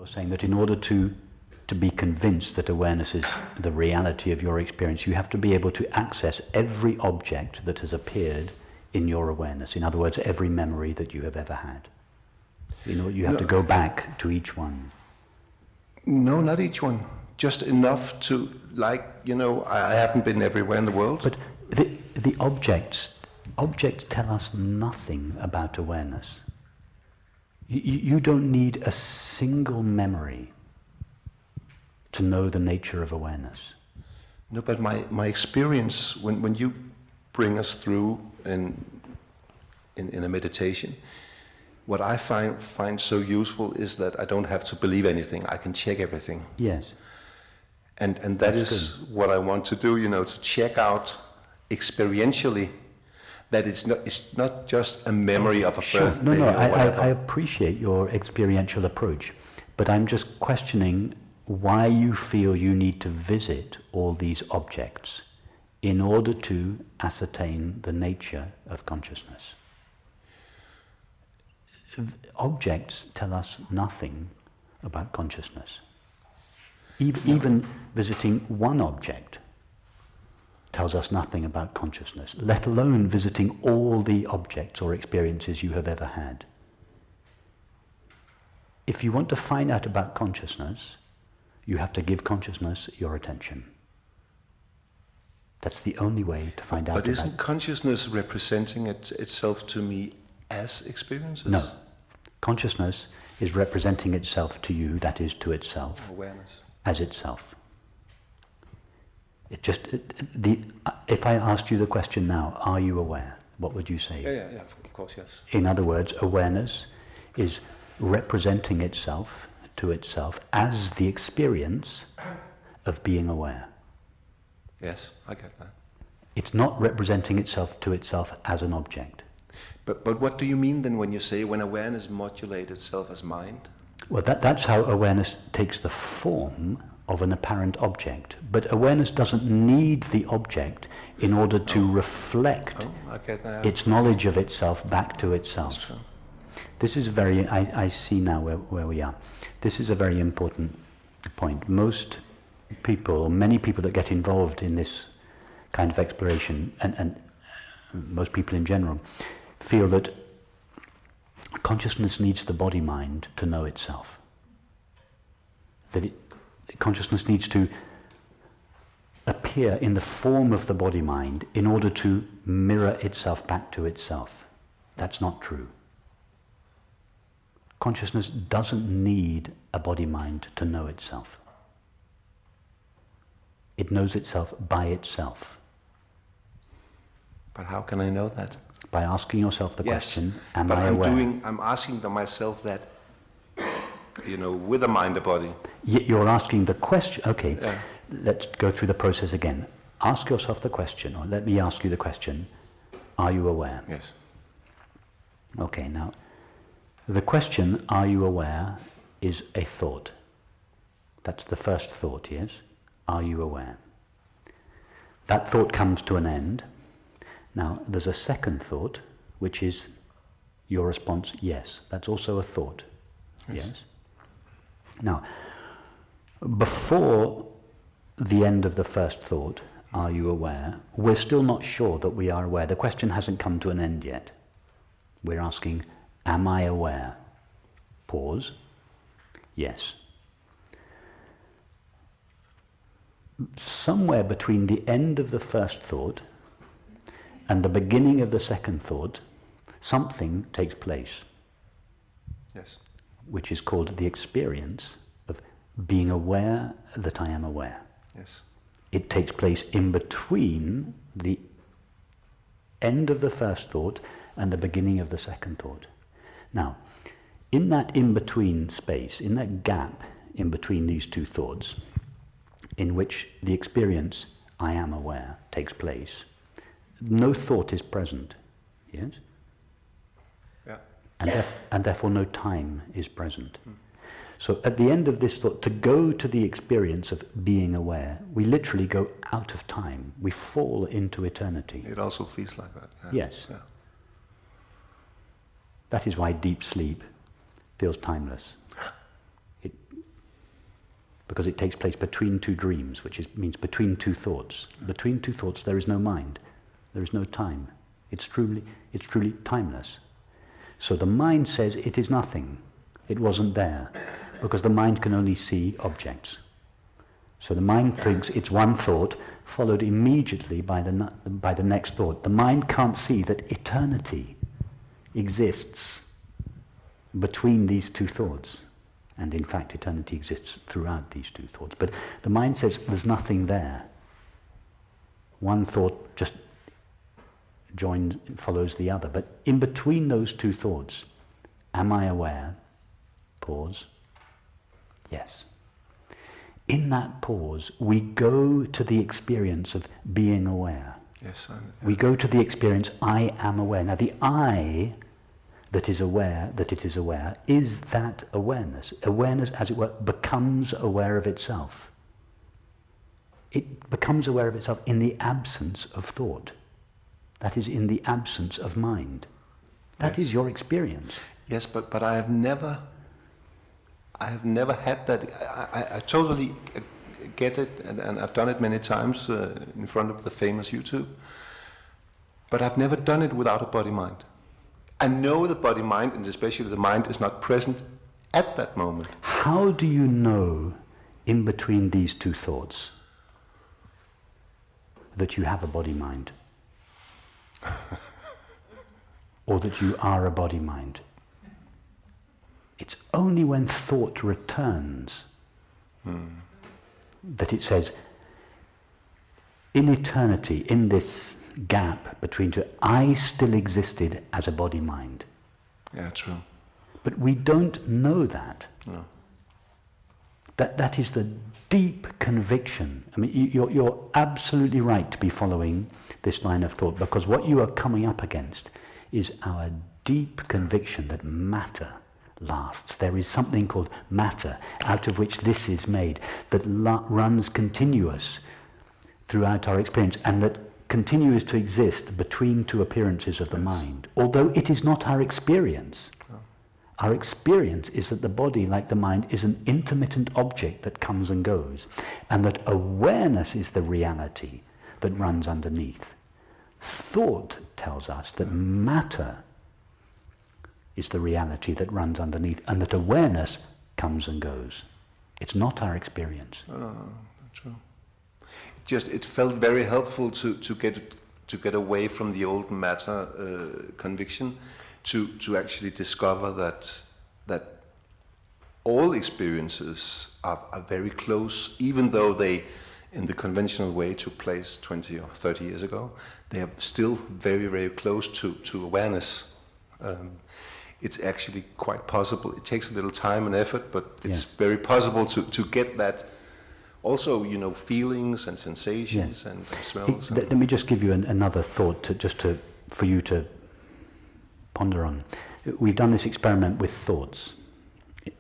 you're saying that in order to be convinced that awareness is the reality of your experience, you have to be able to access every object that has appeared in your awareness. In other words, every memory that you have ever had. You have to go back to each one. No, not each one. Just enough to, I haven't been everywhere in the world. But the objects tell us nothing about awareness. You don't need a single memory to know the nature of awareness. No, but my experience, when you bring us through in a meditation, what I find so useful is that I don't have to believe anything. I can check everything. Yes. And that is good. What I want to do, to check out experientially that it's not just a memory of a birthday. No, I appreciate your experiential approach, but I'm just questioning why you feel you need to visit all these objects in order to ascertain the nature of consciousness. Objects tell us nothing about consciousness. Even visiting one object tells us nothing about consciousness, let alone visiting all the objects or experiences you have ever had. If you want to find out about consciousness, you have to give consciousness your attention. That's the only way to find out about it. But isn't consciousness representing itself to me as experiences? No. Consciousness is representing itself to you, that is, to itself. Awareness. As itself. It's just, if I asked you the question now, are you aware? What would you say? Yeah, of course, yes. In other words, awareness is representing itself to itself as the experience of being aware. Yes, I get that. It's not representing itself to itself as an object. But what do you mean then when you say when awareness modulates itself as mind? Well, that's how awareness takes the form of an apparent object. But awareness doesn't need the object in order to reflect its knowledge of itself back to itself. That's true. This is I see now where we are. This is a very important point. Most people, or many people that get involved in this kind of exploration, and most people in general, feel that consciousness needs the body-mind to know itself. That consciousness needs to appear in the form of the body-mind in order to mirror itself back to itself. That's not true. Consciousness doesn't need a body-mind to know itself. It knows itself by itself. But how can I know that? By asking yourself the question, am but I aware? I'm asking myself that, with a mind, a body. You're asking the question, okay, yeah. Let's go through the process again. Ask yourself the question, or let me ask you the question, are you aware? Yes. Okay, now, the question, are you aware, is a thought. That's the first thought, yes? Are you aware? That thought comes to an end. Now, there's a second thought, which is your response, yes. That's also a thought, yes? Now, before the end of the first thought, are you aware, we're still not sure that we are aware. The question hasn't come to an end yet. We're asking, am I aware? Pause. Yes. Somewhere between the end of the first thought and the beginning of the second thought, something takes place. Yes. Which is called the experience of being aware that I am aware. Yes. It takes place in between the end of the first thought and the beginning of the second thought. Now, in that in-between space, in that gap in between these two thoughts, in which the experience, I am aware, takes place, no thought is present, yes? Yeah. And therefore no time is present. So at the end of this thought, to go to the experience of being aware, we literally go out of time. We fall into eternity. It also feels like that. Yeah. Yes. Yeah. That is why deep sleep feels timeless. because it takes place between two dreams, means between two thoughts. Between two thoughts there is no mind, there is no time. It's truly timeless. So the mind says it is nothing, it wasn't there, because the mind can only see objects. So the mind thinks it's one thought, followed immediately by the next thought. The mind can't see that eternity exists between these two thoughts. And in fact, eternity exists throughout these two thoughts. But the mind says there's nothing there. One thought just follows the other. But in between those two thoughts, am I aware? Pause. Yes. In that pause, we go to the experience of being aware. Yes. We go to the experience, I am aware. Now the I that is aware that it is aware is that awareness. Awareness, as it were, becomes aware of itself. It becomes aware of itself in the absence of thought. That is, in the absence of mind. That is your experience. Yes, but I have never had that. I totally get it, and I've done it many times in front of the famous YouTube. But I've never done it without a body-mind. I know the body-mind, and especially the mind, is not present at that moment. How do you know, in between these two thoughts, that you have a body-mind? Or that you are a body-mind? It's only when thought returns that it says, in eternity, in this gap between two, I still existed as a body-mind. Yeah, true. But we don't know that. No. That is the deep conviction. I mean, you're absolutely right to be following this line of thought, because what you are coming up against is our deep conviction that matter lasts. There is something called matter, out of which this is made, that runs continuous throughout our experience, and that continues to exist between two appearances of the mind, although it is not our experience. No. Our experience is that the body, like the mind, is an intermittent object that comes and goes, and that awareness is the reality that runs underneath. Thought tells us that matter is the reality that runs underneath, and that awareness comes and goes. It's not our experience. No, not true. It felt very helpful to get away from the old matter conviction, to actually discover that all experiences are very close, even though they, in the conventional way, took place 20 or 30 years ago. They are still very, very close to awareness. It's actually quite possible. It takes a little time and effort, but it's very possible to get that. Also, feelings and sensations and smells. Let me just give you another thought for you to ponder on. We've done this experiment with thoughts.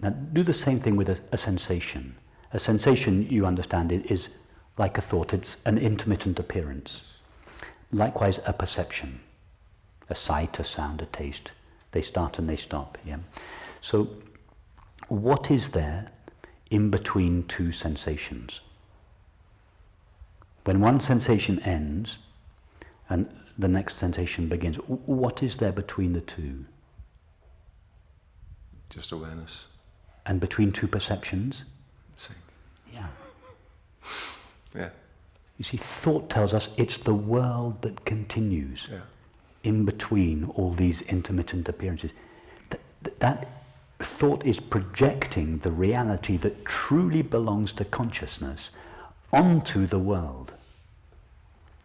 Now, do the same thing with a sensation. A sensation, you understand, is like a thought. It's an intermittent appearance. Likewise, a perception, a sight, a sound, a taste. They start and they stop. Yeah. So, what is there in between two sensations? When one sensation ends and the next sensation begins, what is there between the two? Just awareness. And between two perceptions? Same. Yeah. Yeah. You see, thought tells us it's the world that continues in between all these intermittent appearances. That thought is projecting the reality that truly belongs to consciousness onto the world.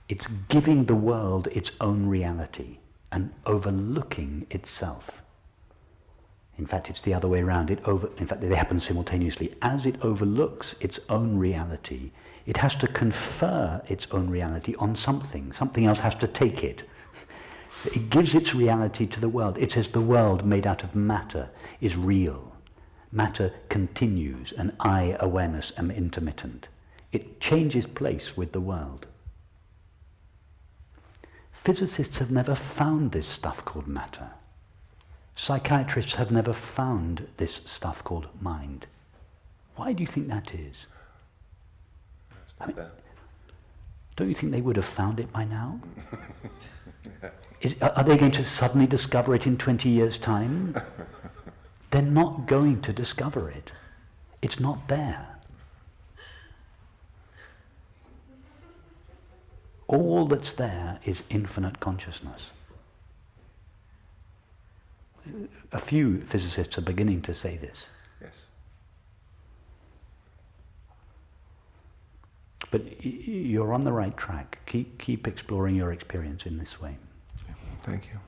It's giving the world its own reality and overlooking itself. In fact, it's the other way around. In fact, they happen simultaneously. As it overlooks its own reality, it has to confer its own reality on something. Something else has to take it. It gives its reality to the world. It says the world made out of matter is real. Matter continues, and I, awareness, am intermittent. It changes place with the world. Physicists have never found this stuff called matter. Psychiatrists have never found this stuff called mind. Why do you think that is? I mean, don't you think they would have found it by now? Are they going to suddenly discover it in 20 years' time? They're not going to discover it. It's not there. All that's there is infinite consciousness. A few physicists are beginning to say this. Yes. But you're on the right track. Keep exploring your experience in this way. Thank you.